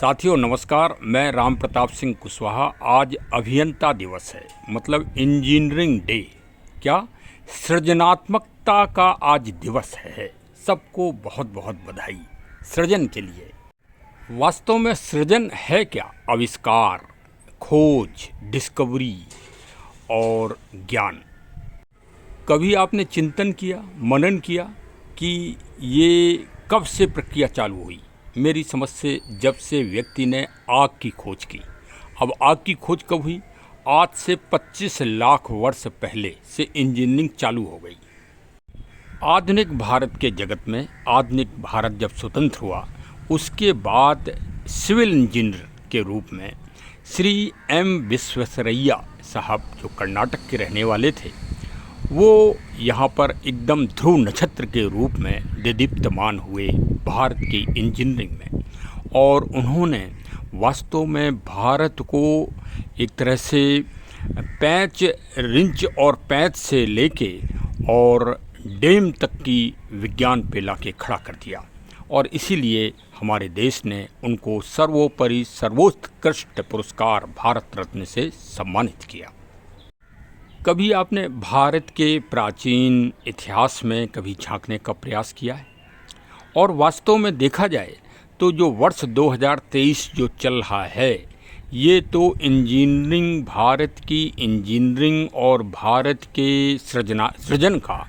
साथियों नमस्कार। मैं राम प्रताप सिंह कुशवाहा। आज अभियंता दिवस है, मतलब इंजीनियरिंग डे। क्या सृजनात्मकता का आज दिवस है। सबको बहुत बहुत बधाई सृजन के लिए। वास्तव में सृजन है क्या? आविष्कार, खोज, डिस्कवरी और ज्ञान। कभी आपने चिंतन किया, मनन किया कि ये कब से प्रक्रिया चालू हुई? मेरी समझ से जब से व्यक्ति ने आग की खोज की। अब आग की खोज कब हुई? आज से 25 लाख वर्ष पहले से इंजीनियरिंग चालू हो गई। आधुनिक भारत के जगत में, आधुनिक भारत जब स्वतंत्र हुआ उसके बाद सिविल इंजीनियर के रूप में श्री एम विश्वेश्वरैया साहब, जो कर्नाटक के रहने वाले थे, वो यहाँ पर एकदम ध्रुव नक्षत्र के रूप में दीप्तमान हुए भारत की इंजीनियरिंग में। और उन्होंने वास्तव में भारत को एक तरह से पैंच, रिंच और पैंच से लेके और डैम तक की विज्ञान पे लाके खड़ा कर दिया। और इसीलिए हमारे देश ने उनको सर्वोपरि सर्वोत्कृष्ट पुरस्कार भारत रत्न से सम्मानित किया। कभी आपने भारत के प्राचीन इतिहास में कभी झांकने का प्रयास किया है? और वास्तव में देखा जाए तो जो वर्ष 2023 जो चल रहा है, ये तो इंजीनियरिंग, भारत की इंजीनियरिंग और भारत के सृजन का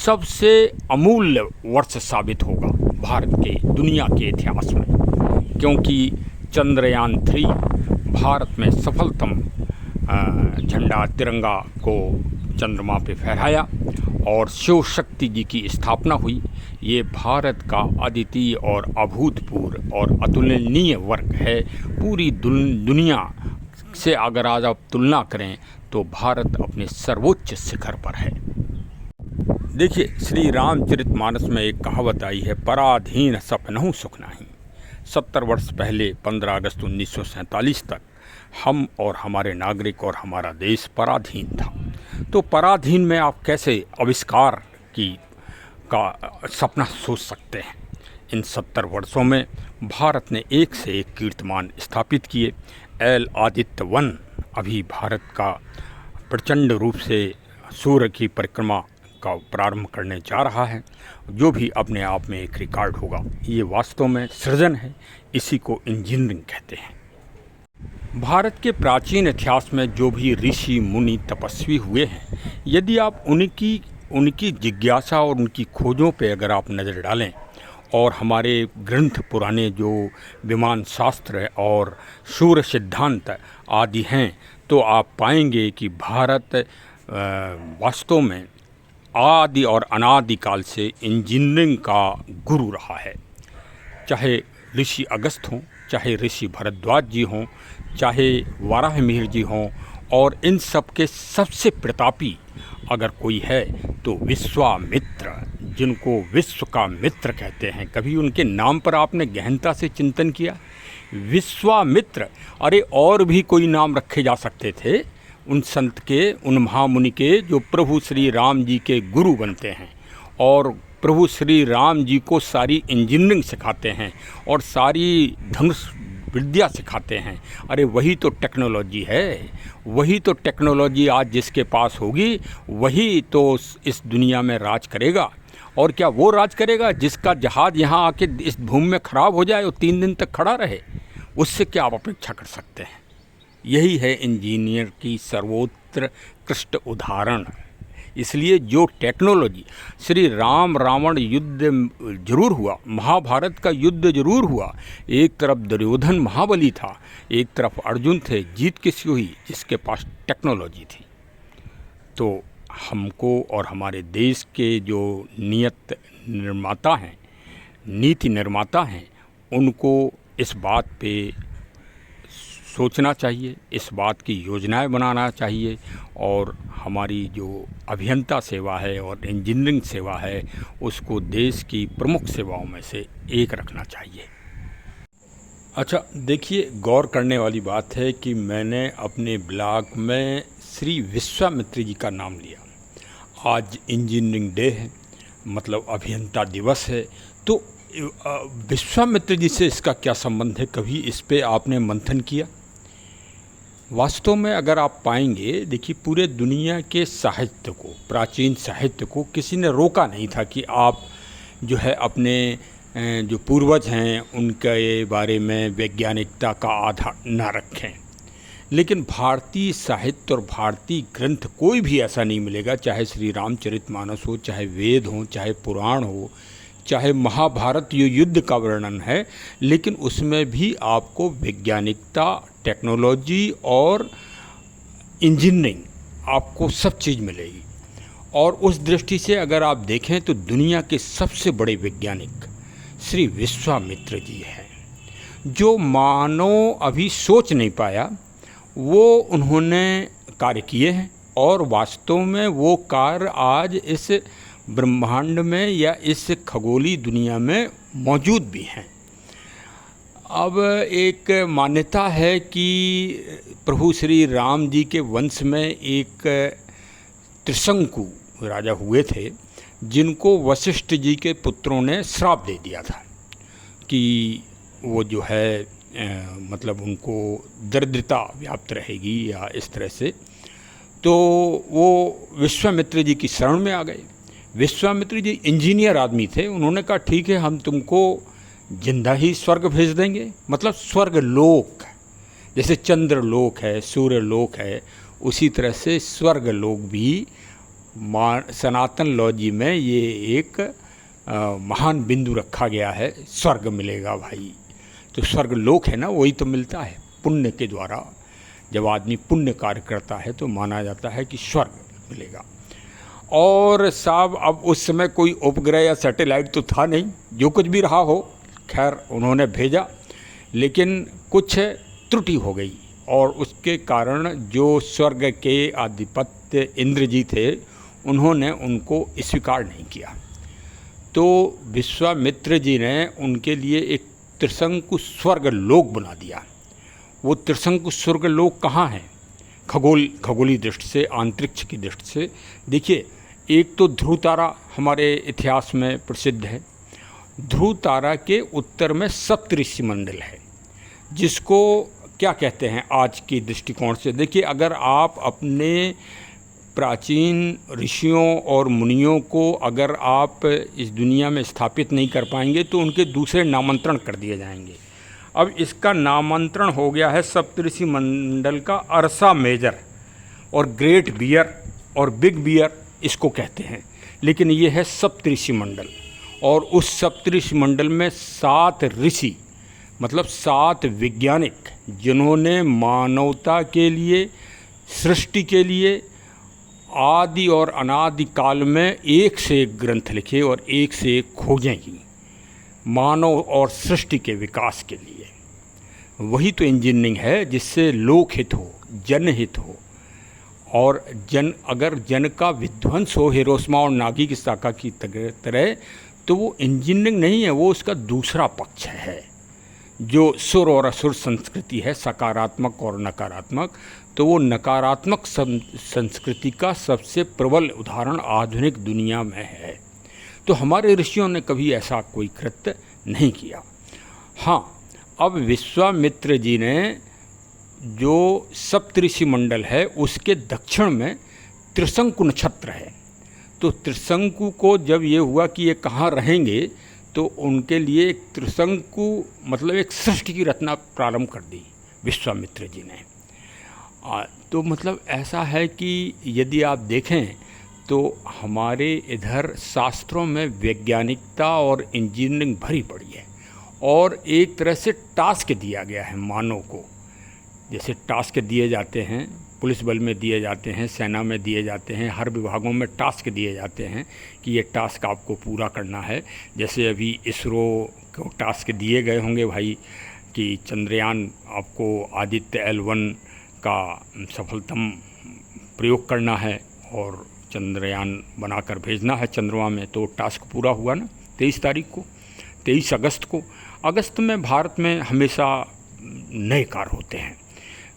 सबसे अमूल्य वर्ष साबित होगा भारत के, दुनिया के इतिहास में। क्योंकि चंद्रयान 3 भारत में सफलतम झंडा, तिरंगा को चंद्रमा पे फहराया और शिव शक्ति जी की स्थापना हुई। ये भारत का अद्वितीय और अभूतपूर्व और अतुलनीय वर्क है। पूरी दुनिया से अगर आज आप तुलना करें तो भारत अपने सर्वोच्च शिखर पर है। देखिए, श्री रामचरितमानस में एक कहावत आई है, पराधीन सपनहु सुख नाही। 70 वर्ष पहले 15 अगस्त 1947 तक हम और हमारे नागरिक और हमारा देश पराधीन था। तो पराधीन में आप कैसे आविष्कार का सपना सोच सकते हैं? इन 70 वर्षों में भारत ने एक से एक कीर्तिमान स्थापित किए। एल आदित्य 1 अभी भारत का प्रचंड रूप से सूर्य की परिक्रमा का प्रारंभ करने जा रहा है, जो भी अपने आप में एक रिकॉर्ड होगा। ये वास्तव में सृजन है, इसी को इंजीनियरिंग कहते हैं। भारत के प्राचीन इतिहास में जो भी ऋषि मुनि तपस्वी हुए हैं, यदि आप उनकी जिज्ञासा और उनकी खोजों पे अगर आप नज़र डालें और हमारे ग्रंथ पुराने जो विमान शास्त्र और सूर्य सिद्धांत आदि हैं, तो आप पाएंगे कि भारत वास्तव में आदि और अनादि काल से इंजीनियरिंग का गुरु रहा है। चाहे ऋषि अगस्त हों, चाहे ऋषि भरद्वाज जी हों, चाहे वाराह मिहिर जी हों, और इन सब के सबसे प्रतापी अगर कोई है तो विश्वामित्र, जिनको विश्व का मित्र कहते हैं। कभी उनके नाम पर आपने गहनता से चिंतन किया? विश्वामित्र। अरे और भी कोई नाम रखे जा सकते थे उन संत के, उन महामुनि के, जो प्रभु श्री राम जी के गुरु बनते हैं और प्रभु श्री राम जी को सारी इंजीनियरिंग सिखाते हैं और सारी धनुष विद्या सिखाते हैं। अरे वही तो टेक्नोलॉजी है, वही तो टेक्नोलॉजी आज जिसके पास होगी वही तो इस दुनिया में राज करेगा। और क्या वो राज करेगा जिसका जहाज़ यहाँ आके इस भूमि में ख़राब हो जाए और 3 दिन तक खड़ा रहे? उससे क्या आप अपेक्षा कर सकते हैं? यही है इंजीनियर की सर्वोत्कृष्ट उदाहरण। इसलिए जो टेक्नोलॉजी, श्री राम रावण युद्ध जरूर हुआ, महाभारत का युद्ध जरूर हुआ, एक तरफ दुर्योधन महाबली था, एक तरफ अर्जुन थे, जीत किसी हुई? जिसके पास टेक्नोलॉजी थी। तो हमको और हमारे देश के जो नीति निर्माता हैं, उनको इस बात पे सोचना चाहिए, इस बात की योजनाएं बनाना चाहिए और हमारी जो अभियंता सेवा है और इंजीनियरिंग सेवा है, उसको देश की प्रमुख सेवाओं में से एक रखना चाहिए। अच्छा, देखिए, गौर करने वाली बात है कि मैंने अपने ब्लॉग में श्री विश्वामित्र जी का नाम लिया। आज इंजीनियरिंग डे है, मतलब अभियंता दिवस है, तो विश्वामित्र जी से इसका क्या संबंध है, कभी इस पे आपने मंथन किया? वास्तव में अगर आप पाएंगे, देखिए पूरे दुनिया के साहित्य को, प्राचीन साहित्य को किसी ने रोका नहीं था कि आप जो है अपने जो पूर्वज हैं उनके बारे में वैज्ञानिकता का आधार न रखें। लेकिन भारतीय साहित्य और भारतीय ग्रंथ कोई भी ऐसा नहीं मिलेगा, चाहे श्री रामचरितमानस हो, चाहे वेद हो, चाहे पुराण हो, चाहे महाभारत युद्ध का वर्णन है, लेकिन उसमें भी आपको वैज्ञानिकता, टेक्नोलॉजी और इंजीनियरिंग, आपको सब चीज़ मिलेगी। और उस दृष्टि से अगर आप देखें तो दुनिया के सबसे बड़े वैज्ञानिक श्री विश्वामित्र जी हैं, जो मानव अभी सोच नहीं पाया वो उन्होंने कार्य किए हैं, और वास्तव में वो कार्य आज इस ब्रह्मांड में या इस खगोलीय दुनिया में मौजूद भी हैं। अब एक मान्यता है कि प्रभु श्री राम जी के वंश में एक त्रिशंकु राजा हुए थे, जिनको वशिष्ठ जी के पुत्रों ने श्राप दे दिया था कि वो जो है मतलब उनको दरिद्रता व्याप्त रहेगी या इस तरह से। तो वो विश्वामित्र जी की शरण में आ गए। विश्वामित्र जी इंजीनियर आदमी थे, उन्होंने कहा ठीक है, हम तुमको जिंदा ही स्वर्ग भेज देंगे। मतलब स्वर्ग लोक, जैसे चंद्र लोक है, सूर्य लोक है, उसी तरह से स्वर्ग लोक भी सनातन लॉजी में ये एक महान बिंदु रखा गया है, स्वर्ग मिलेगा भाई। तो स्वर्ग लोक है ना, वही तो मिलता है पुण्य के द्वारा। जब आदमी पुण्य कार्य करता है तो माना जाता है कि स्वर्ग मिलेगा। और साहब अब उस समय कोई उपग्रह या सैटेलाइट तो था नहीं, जो कुछ भी रहा हो, खैर उन्होंने भेजा, लेकिन कुछ त्रुटि हो गई और उसके कारण जो स्वर्ग के आधिपत्य इंद्र जी थे उन्होंने उनको स्वीकार नहीं किया। तो विश्वामित्र जी ने उनके लिए एक त्रिशंकु स्वर्ग लोक बना दिया। वो त्रिशंकु स्वर्ग लोक कहाँ है? खगोलीय दृष्टि से, अंतरिक्ष की दृष्टि से देखिए, एक तो ध्रुव तारा हमारे इतिहास में प्रसिद्ध है। ध्रुव तारा के उत्तर में सप्तऋषि मंडल है, जिसको क्या कहते हैं आज के दृष्टिकोण से? देखिए, अगर आप अपने प्राचीन ऋषियों और मुनियों को अगर आप इस दुनिया में स्थापित नहीं कर पाएंगे तो उनके दूसरे नामांतरण कर दिए जाएंगे। अब इसका नामांतरण हो गया है सप्तऋषि मंडल का अर्सा मेजर, और ग्रेट बियर और बिग बियर इसको कहते हैं, लेकिन ये है सप्तऋषि मंडल। और उस सप्तऋषि मंडल में 7 ऋषि, मतलब 7 वैज्ञानिक, जिन्होंने मानवता के लिए, सृष्टि के लिए आदि और अनादि काल में एक से एक ग्रंथ लिखे और एक से एक खोजें की मानव और सृष्टि के विकास के लिए। वही तो इंजीनियरिंग है जिससे लोकहित हो, जनहित हो। और अगर जन का विध्वंस हो हिरोशिमा और नागी की शाखा की तरह, तो वो इंजीनियरिंग नहीं है, वो उसका दूसरा पक्ष है। जो सुर और असुर संस्कृति है, सकारात्मक और नकारात्मक, तो वो नकारात्मक संस्कृति का सबसे प्रबल उदाहरण आधुनिक दुनिया में है। तो हमारे ऋषियों ने कभी ऐसा कोई कृत्य नहीं किया। हाँ, अब विश्वामित्र जी ने जो सप्तऋषि मंडल है उसके दक्षिण में त्रिशंकु नक्षत्र है। तो त्रिशंकु को जब ये हुआ कि ये कहाँ रहेंगे, तो उनके लिए एक त्रिशंकु मतलब एक सृष्टि की रचना प्रारंभ कर दी विश्वामित्र जी ने। तो मतलब ऐसा है कि यदि आप देखें तो हमारे इधर शास्त्रों में वैज्ञानिकता और इंजीनियरिंग भरी पड़ी है, और एक तरह से टास्क दिया गया है मानव को। जैसे टास्क दिए जाते हैं, पुलिस बल में दिए जाते हैं, सेना में दिए जाते हैं, हर विभागों में टास्क दिए जाते हैं कि ये टास्क आपको पूरा करना है। जैसे अभी इसरो को टास्क दिए गए होंगे भाई कि चंद्रयान, आपको आदित्य L1 का सफलतम प्रयोग करना है और चंद्रयान बनाकर भेजना है चंद्रमा में। तो टास्क पूरा हुआ ना 23 तारीख को, 23 अगस्त को। अगस्त में भारत में हमेशा नए कार्य होते हैं,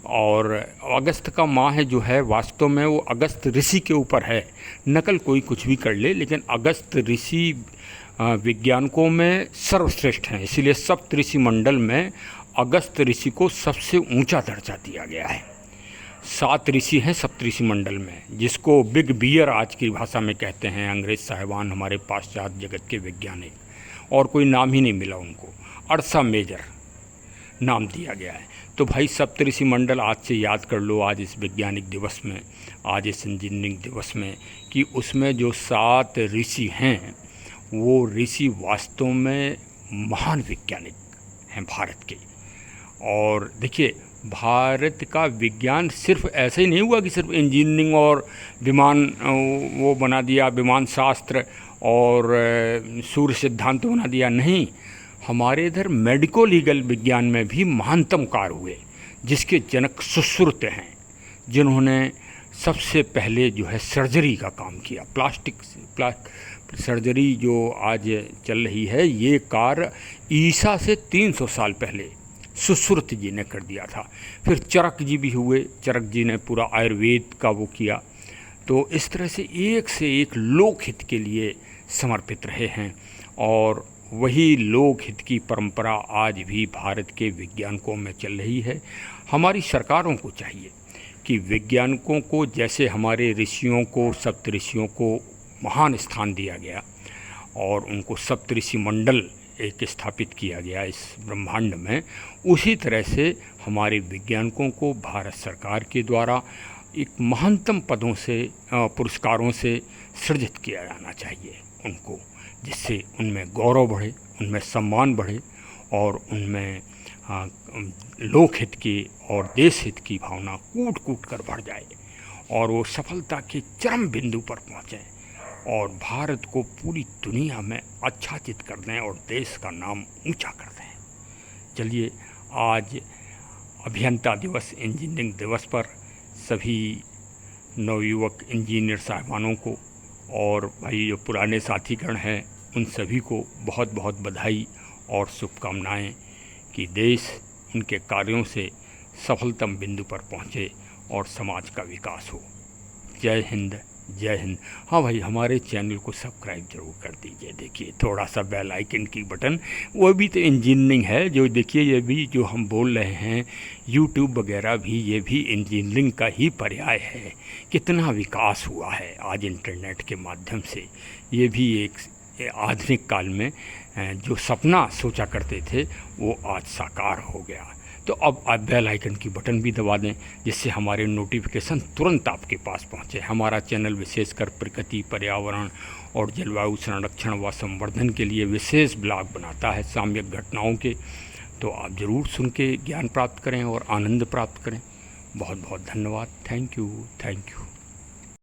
और अगस्त का माह जो है वास्तव में वो अगस्त ऋषि के ऊपर है। नकल कोई कुछ भी कर ले, लेकिन अगस्त ऋषि विज्ञानकों में सर्वश्रेष्ठ हैं, इसीलिए सप्तऋषि मंडल में अगस्त ऋषि को सबसे ऊंचा दर्जा दिया गया है। 7 ऋषि हैं सप्तऋषि मंडल में, जिसको बिग बियर आज की भाषा में कहते हैं अंग्रेज साहिबान, हमारे पाश्चात्य जगत के वैज्ञानिक, और कोई नाम ही नहीं मिला उनको। अर्सा मेजर नाम दिया गया है। तो भाई सप्तऋषि मंडल आज से याद कर लो, आज इस वैज्ञानिक दिवस में, आज इस इंजीनियरिंग दिवस में, कि उसमें जो 7 ऋषि हैं वो ऋषि वास्तव में महान वैज्ञानिक हैं भारत के। और देखिए, भारत का विज्ञान सिर्फ ऐसे ही नहीं हुआ कि सिर्फ इंजीनियरिंग और विमान वो बना दिया, विमान शास्त्र और सूर्य सिद्धांत बना दिया, नहीं, हमारे इधर मेडिको लीगल विज्ञान में भी महानतम कार्य हुए, जिसके जनक सुश्रुत हैं, जिन्होंने सबसे पहले जो है सर्जरी का काम किया। प्लास्टिक सर्जरी जो आज चल रही है, ये कार्य ईसा से 300 साल पहले सुश्रुत जी ने कर दिया था। फिर चरक जी भी हुए, चरक जी ने पूरा आयुर्वेद का वो किया। तो इस तरह से एक लोकहित के लिए समर्पित रहे हैं, और वही लोकहित की परंपरा आज भी भारत के वैज्ञानिकों में चल रही है। हमारी सरकारों को चाहिए कि वैज्ञानिकों को, जैसे हमारे ऋषियों को, सप्तऋषियों को महान स्थान दिया गया और उनको सप्तऋषि मंडल एक स्थापित किया गया इस ब्रह्मांड में, उसी तरह से हमारे वैज्ञानिकों को भारत सरकार के द्वारा एक महानतम पदों से, पुरस्कारों से सृजित किया जाना चाहिए उनको, जिससे उनमें गौरव बढ़े, उनमें सम्मान बढ़े और उनमें लोकहित की और देश हित की भावना कूट कूट कर बढ़ जाए और वो सफलता के चरम बिंदु पर पहुँचें और भारत को पूरी दुनिया में आच्छादित कर दें और देश का नाम ऊंचा कर दें। चलिए, आज अभियंता दिवस, इंजीनियरिंग दिवस पर सभी नवयुवक इंजीनियर साहिबानों को और भाई जो पुराने साथीगण हैं उन सभी को बहुत बहुत बधाई और शुभकामनाएं कि देश उनके कार्यों से सफलतम बिंदु पर पहुंचे और समाज का विकास हो। जय हिंद, जय हिंद। हाँ भाई, हमारे चैनल को सब्सक्राइब जरूर कर दीजिए। देखिए, थोड़ा सा बेल आइकन की बटन, वो भी तो इंजीनियरिंग है। जो देखिए, ये भी जो हम बोल रहे हैं, यूट्यूब वगैरह भी, ये भी इंजीनियरिंग का ही पर्याय है। कितना विकास हुआ है आज इंटरनेट के माध्यम से। ये भी एक आधुनिक काल में जो सपना सोचा करते थे वो आज साकार हो गया। तो अब आप बेल आइकन की बटन भी दबा दें, जिससे हमारे नोटिफिकेशन तुरंत आपके पास पहुंचे। हमारा चैनल विशेषकर प्रकृति, पर्यावरण और जलवायु संरक्षण व संवर्धन के लिए विशेष ब्लॉग बनाता है, सामयिक घटनाओं के। तो आप ज़रूर सुन के ज्ञान प्राप्त करें और आनंद प्राप्त करें। बहुत बहुत धन्यवाद। Thank you.